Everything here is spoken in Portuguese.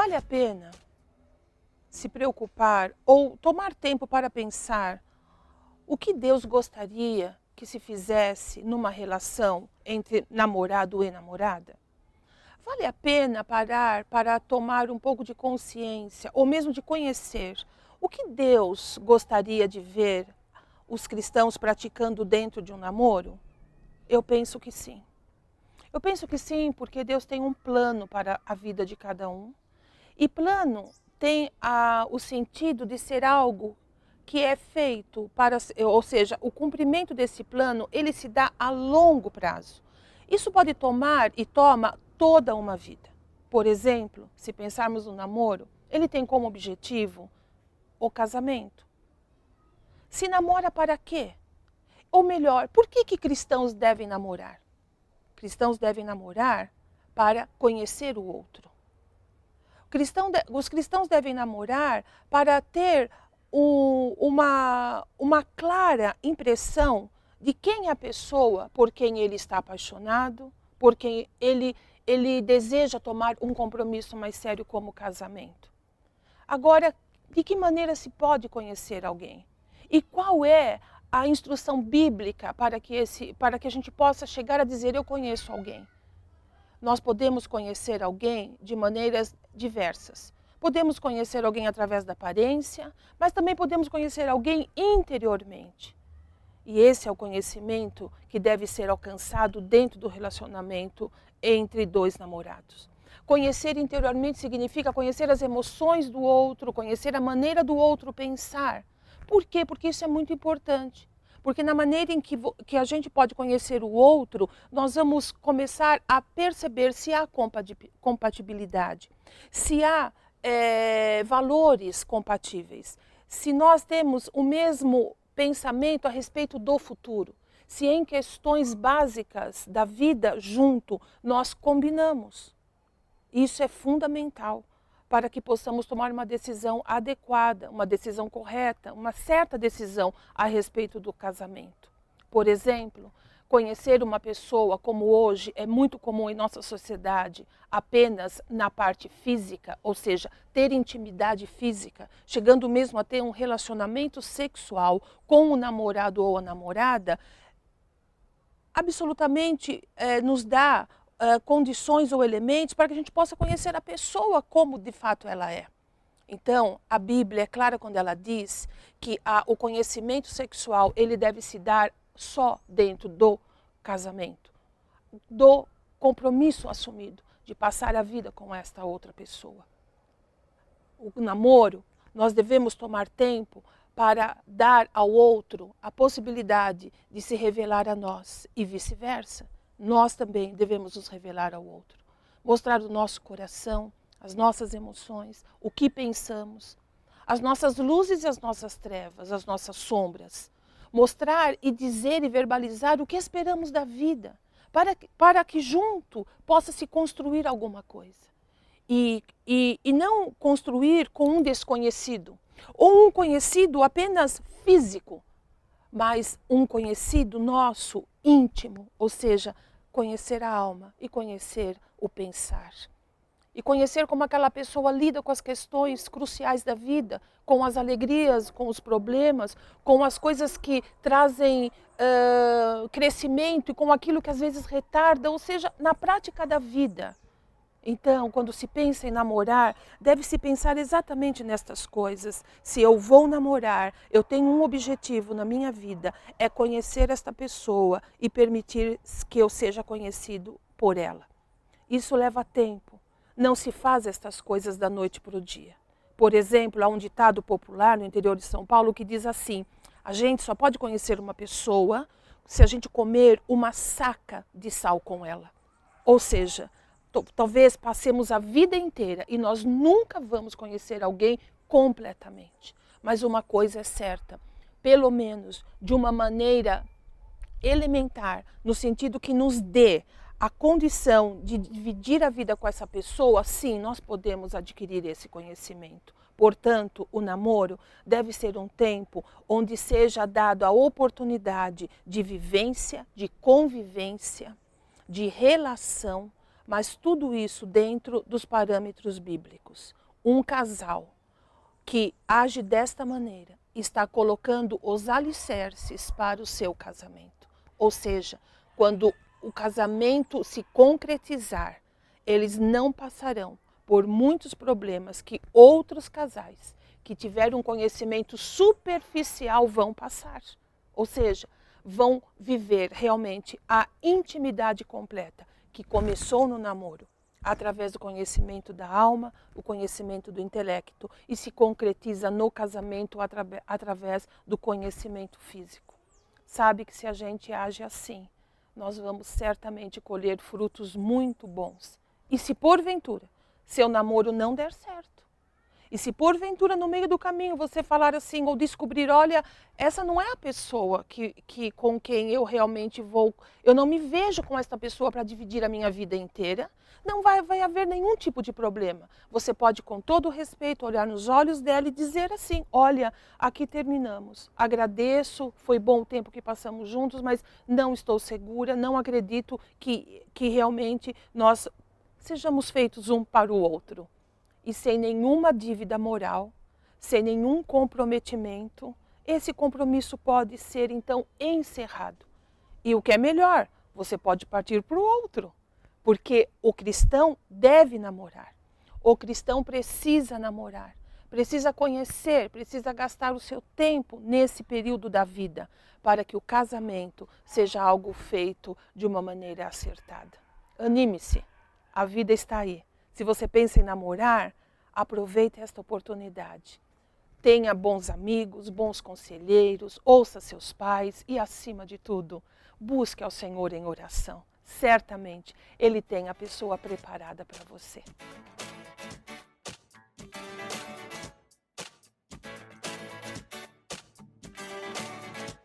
vale a pena se preocupar ou tomar tempo para pensar o que Deus gostaria que se fizesse numa relação entre namorado e namorada? Vale a pena parar para tomar um pouco de consciência ou mesmo de conhecer o que Deus gostaria de ver os cristãos praticando dentro de um namoro? Eu penso que sim. Eu penso que sim, porque Deus tem um plano para a vida de cada um. E plano tem o sentido de ser algo que é feito para, ou seja, o cumprimento desse plano, ele se dá a longo prazo. Isso pode tomar e toma toda uma vida. Por exemplo, se pensarmos no namoro, ele tem como objetivo o casamento. Se namora para quê? Ou melhor, por que cristãos devem namorar? Cristãos devem namorar para conhecer o outro. Os cristãos devem namorar para ter uma clara impressão de quem é a pessoa por quem ele está apaixonado, por quem ele deseja tomar um compromisso mais sério como o casamento. Agora, de que maneira se pode conhecer alguém? E qual é a instrução bíblica para que a gente possa chegar a dizer eu conheço alguém? Nós podemos conhecer alguém de maneiras diversas. Podemos conhecer alguém através da aparência, mas também podemos conhecer alguém interiormente. E esse é o conhecimento que deve ser alcançado dentro do relacionamento entre dois namorados. Conhecer interiormente significa conhecer as emoções do outro, conhecer a maneira do outro pensar. Por quê? Porque isso é muito importante. Porque na maneira em que a gente pode conhecer o outro, nós vamos começar a perceber se há compatibilidade, se há valores compatíveis, se nós temos o mesmo pensamento a respeito do futuro, se em questões básicas da vida junto nós combinamos. Isso é fundamental para que possamos tomar uma decisão adequada, uma decisão correta, uma certa decisão a respeito do casamento. Por exemplo, conhecer uma pessoa como hoje é muito comum em nossa sociedade, apenas na parte física, ou seja, ter intimidade física, chegando mesmo a ter um relacionamento sexual com o namorado ou a namorada, absolutamente nos dá condições ou elementos para que a gente possa conhecer a pessoa como de fato ela é. Então, a Bíblia é clara quando ela diz que o conhecimento sexual ele deve se dar só dentro do casamento, do compromisso assumido de passar a vida com esta outra pessoa. O namoro, nós devemos tomar tempo para dar ao outro a possibilidade de se revelar a nós e vice-versa. Nós também devemos nos revelar ao outro, mostrar o nosso coração, as nossas emoções, o que pensamos, as nossas luzes e as nossas trevas, as nossas sombras. Mostrar e dizer e verbalizar o que esperamos da vida, para que junto possa se construir alguma coisa. E não construir com um desconhecido, ou um conhecido apenas físico, mas um conhecido nosso íntimo, ou seja, conhecer a alma e conhecer o pensar. E conhecer como aquela pessoa lida com as questões cruciais da vida, com as alegrias, com os problemas, com as coisas que trazem crescimento e com aquilo que às vezes retarda, ou seja, na prática da vida. Então, quando se pensa em namorar, deve-se pensar exatamente nestas coisas. Se eu vou namorar, eu tenho um objetivo na minha vida, é conhecer esta pessoa e permitir que eu seja conhecido por ela. Isso leva tempo. Não se faz estas coisas da noite para o dia. Por exemplo, há um ditado popular no interior de São Paulo que diz assim: a gente só pode conhecer uma pessoa se a gente comer uma saca de sal com ela. Ou seja, talvez passemos a vida inteira e nós nunca vamos conhecer alguém completamente. Mas uma coisa é certa, pelo menos de uma maneira elementar, no sentido que nos dê a condição de dividir a vida com essa pessoa, sim, nós podemos adquirir esse conhecimento. Portanto, o namoro deve ser um tempo onde seja dado a oportunidade de vivência, de convivência, de relação, mas tudo isso dentro dos parâmetros bíblicos. Um casal que age desta maneira está colocando os alicerces para o seu casamento. Ou seja, quando o casamento se concretizar, eles não passarão por muitos problemas que outros casais que tiveram um conhecimento superficial vão passar. Ou seja, vão viver realmente a intimidade completa que começou no namoro, através do conhecimento da alma, o conhecimento do intelecto, e se concretiza no casamento através do conhecimento físico. Sabe que se a gente age assim, nós vamos certamente colher frutos muito bons. E se porventura seu namoro não der certo, e se porventura no meio do caminho você falar assim, ou descobrir, olha, essa não é a pessoa com quem eu realmente vou, eu não me vejo com esta pessoa para dividir a minha vida inteira, não vai haver nenhum tipo de problema. Você pode, com todo o respeito, olhar nos olhos dela e dizer assim, olha, aqui terminamos, agradeço, foi bom o tempo que passamos juntos, mas não estou segura, não acredito que realmente nós sejamos feitos um para o outro. E sem nenhuma dívida moral, sem nenhum comprometimento, esse compromisso pode ser então encerrado. E o que é melhor, você pode partir para o outro, porque o cristão deve namorar. O cristão precisa namorar, precisa conhecer, precisa gastar o seu tempo nesse período da vida, para que o casamento seja algo feito de uma maneira acertada. Anime-se, a vida está aí. Se você pensa em namorar, aproveite esta oportunidade. Tenha bons amigos, bons conselheiros, ouça seus pais e, acima de tudo, busque ao Senhor em oração. Certamente, Ele tem a pessoa preparada para você.